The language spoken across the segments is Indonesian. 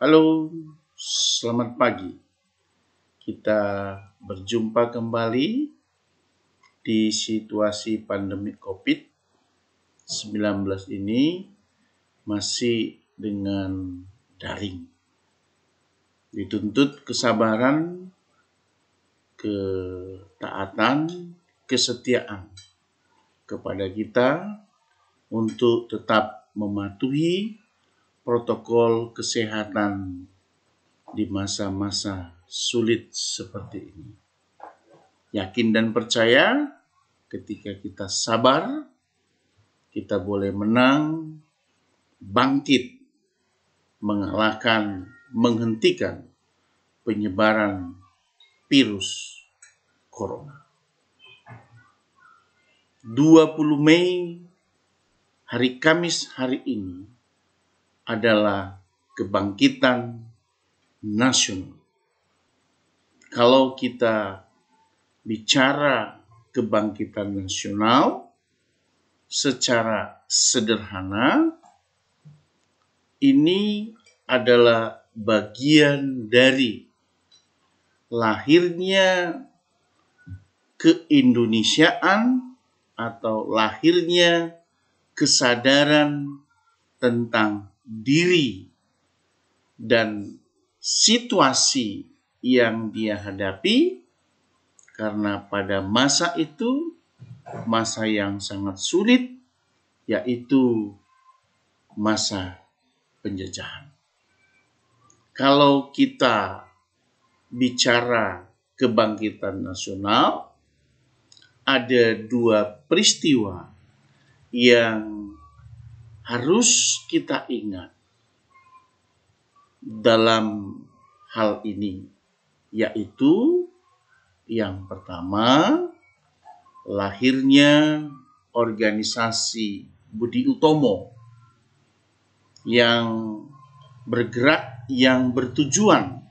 Halo, selamat pagi. Kita berjumpa kembali di situasi pandemi COVID-19 ini masih dengan daring. Dituntut kesabaran, ketaatan, kesetiaan kepada kita untuk tetap mematuhi protokol kesehatan di masa-masa sulit seperti ini. Yakin dan percaya ketika kita sabar, kita boleh menang, bangkit, menghentikan penyebaran virus corona. 20 Mei, hari Kamis hari ini, adalah kebangkitan nasional. Kalau kita bicara kebangkitan nasional secara sederhana, ini adalah bagian dari lahirnya keindonesiaan atau lahirnya kesadaran tentang diri dan situasi yang dia hadapi, karena pada masa itu, masa yang sangat sulit, yaitu masa penjajahan. Kalau kita bicara kebangkitan nasional, ada dua peristiwa yang harus kita ingat dalam hal ini, yaitu yang pertama, lahirnya organisasi Budi Utomo yang bergerak, yang bertujuan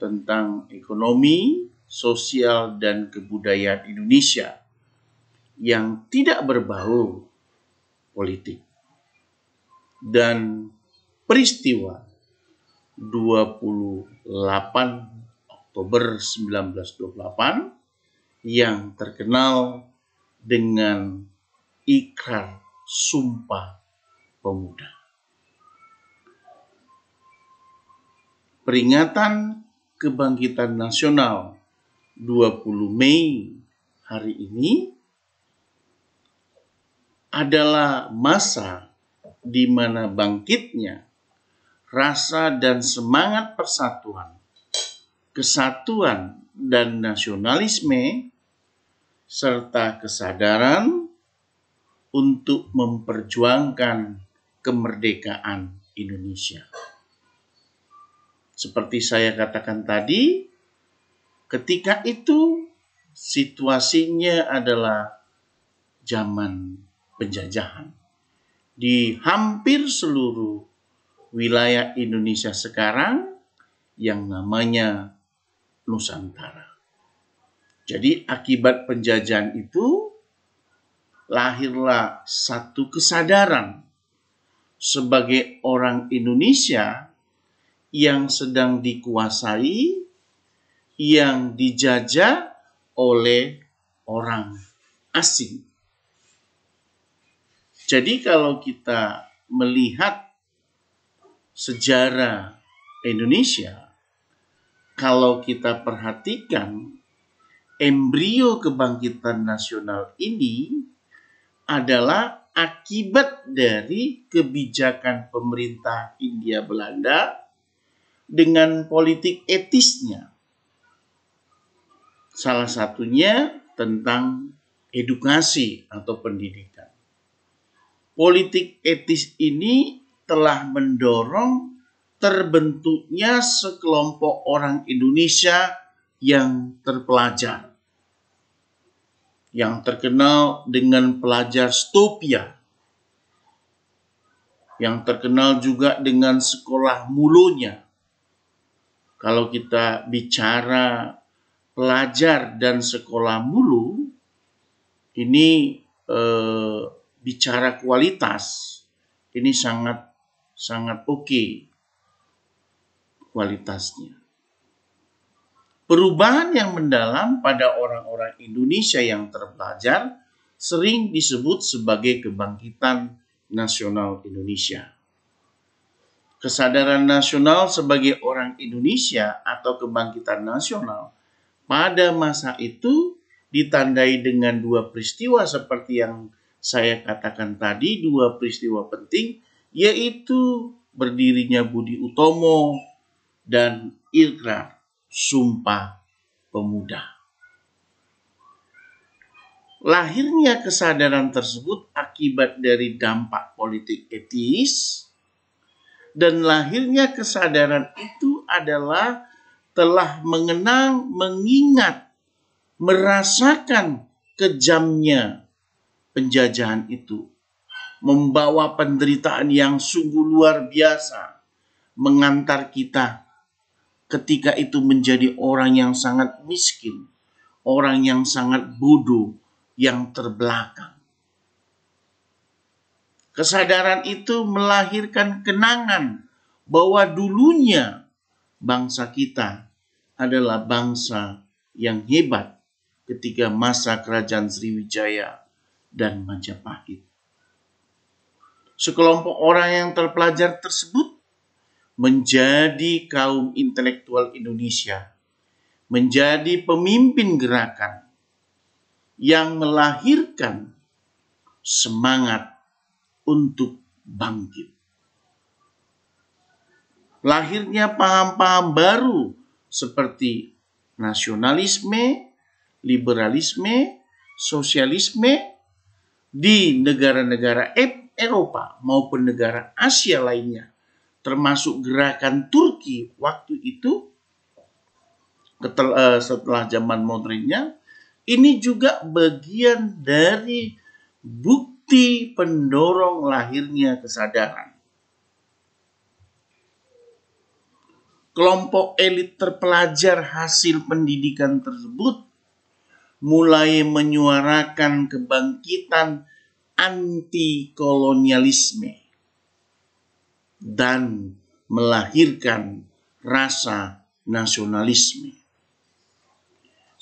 tentang ekonomi, sosial, dan kebudayaan Indonesia yang tidak berbau politik. Dan peristiwa 28 Oktober 1928 yang terkenal dengan Ikrar Sumpah Pemuda. Peringatan kebangkitan nasional 20 Mei hari ini adalah masa di mana bangkitnya rasa dan semangat persatuan, kesatuan, dan nasionalisme, serta kesadaran untuk memperjuangkan kemerdekaan Indonesia. Seperti saya katakan tadi, ketika itu situasinya adalah zaman penjajahan. Di hampir seluruh wilayah Indonesia sekarang yang namanya Nusantara. Jadi akibat penjajahan itu lahirlah satu kesadaran sebagai orang Indonesia yang sedang dikuasai, yang dijajah oleh orang asing. Jadi kalau kita melihat sejarah Indonesia, kalau kita perhatikan embrio kebangkitan nasional ini adalah akibat dari kebijakan pemerintah Hindia Belanda dengan politik etisnya. Salah satunya tentang edukasi atau pendidikan. Politik etis ini telah mendorong terbentuknya sekelompok orang Indonesia yang terpelajar, yang terkenal dengan pelajar Stopia, yang terkenal juga dengan sekolah mulunya. Kalau kita bicara pelajar dan sekolah mulu, ini bicara kualitas, ini sangat oke. kualitasnya. Perubahan yang mendalam pada orang-orang Indonesia yang terpelajar sering disebut sebagai kebangkitan nasional Indonesia. Kesadaran nasional sebagai orang Indonesia atau kebangkitan nasional pada masa itu ditandai dengan dua peristiwa seperti yang saya katakan tadi, dua peristiwa penting, yaitu berdirinya Budi Utomo dan Ikrar Sumpah Pemuda. Lahirnya kesadaran tersebut akibat dari dampak politik etis, dan lahirnya kesadaran itu adalah telah mengenang, mengingat, merasakan kejamnya penjajahan itu, membawa penderitaan yang sungguh luar biasa, mengantar kita ketika itu menjadi orang yang sangat miskin, orang yang sangat bodoh, yang terbelakang. Kesadaran itu melahirkan kenangan bahwa dulunya bangsa kita adalah bangsa yang hebat ketika masa kerajaan Sriwijaya dan Majapahit. Sekelompok orang yang terpelajar tersebut menjadi kaum intelektual Indonesia, menjadi pemimpin gerakan yang melahirkan semangat untuk bangkit. Lahirnya paham-paham baru seperti nasionalisme, liberalisme, sosialisme di negara-negara Eropa maupun negara Asia lainnya, termasuk gerakan Turki waktu itu setelah zaman modernnya. Ini juga bagian dari bukti pendorong lahirnya kesadaran. Kelompok elit terpelajar hasil pendidikan tersebut mulai menyuarakan kebangkitan anti-kolonialisme dan melahirkan rasa nasionalisme.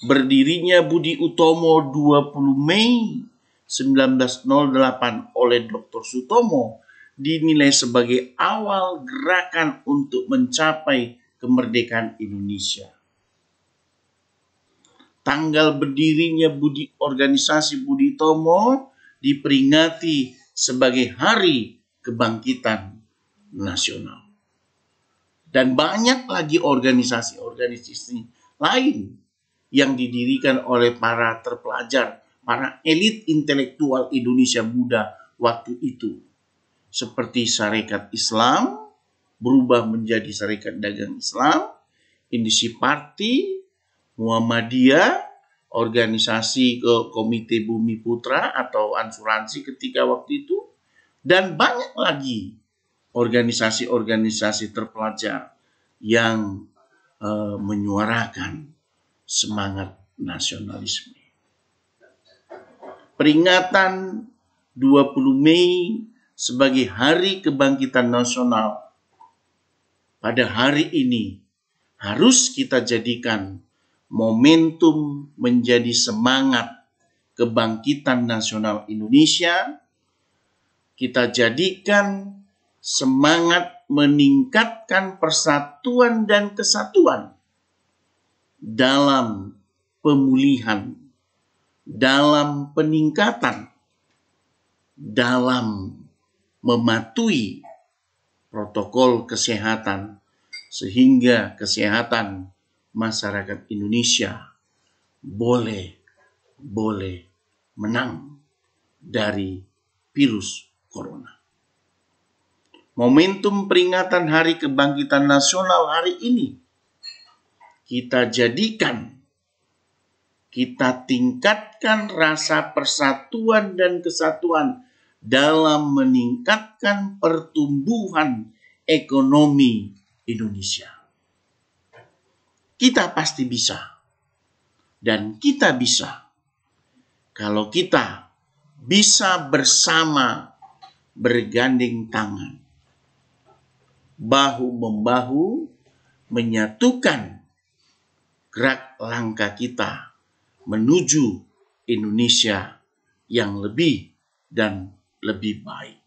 Berdirinya Budi Utomo 20 Mei 1908 oleh Dr. Sutomo dinilai sebagai awal gerakan untuk mencapai kemerdekaan Indonesia. Tanggal berdirinya organisasi Budi Utomo diperingati sebagai Hari Kebangkitan Nasional. Dan banyak lagi organisasi-organisasi lain yang didirikan oleh para terpelajar, para elit intelektual Indonesia muda waktu itu. Seperti Sarekat Islam, berubah menjadi Sarekat Dagang Islam, Indisi Party, Muhammadiyah, organisasi Komite Bumi Putra atau asuransi ketika waktu itu, dan banyak lagi organisasi-organisasi terpelajar yang menyuarakan semangat nasionalisme. Peringatan 20 Mei sebagai Hari Kebangkitan Nasional pada hari ini harus kita jadikan momentum menjadi semangat kebangkitan nasional Indonesia. Kita jadikan semangat meningkatkan persatuan dan kesatuan dalam pemulihan, dalam peningkatan, dalam mematuhi protokol kesehatan, sehingga kesehatan masyarakat Indonesia boleh menang dari virus corona. Momentum peringatan Hari Kebangkitan Nasional hari ini kita jadikan, kita tingkatkan rasa persatuan dan kesatuan dalam meningkatkan pertumbuhan ekonomi Indonesia. Kita pasti bisa, dan kita bisa kalau kita bisa bersama, bergandeng tangan, bahu-membahu, menyatukan gerak langkah kita menuju Indonesia yang lebih dan lebih baik.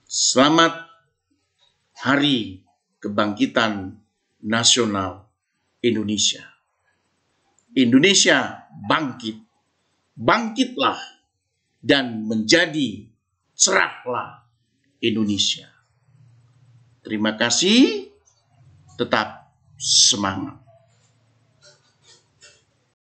Selamat Hari Kebangkitan Nasional Indonesia. Indonesia bangkit. Bangkitlah dan menjadi cerahlah Indonesia. Terima kasih. Tetap semangat.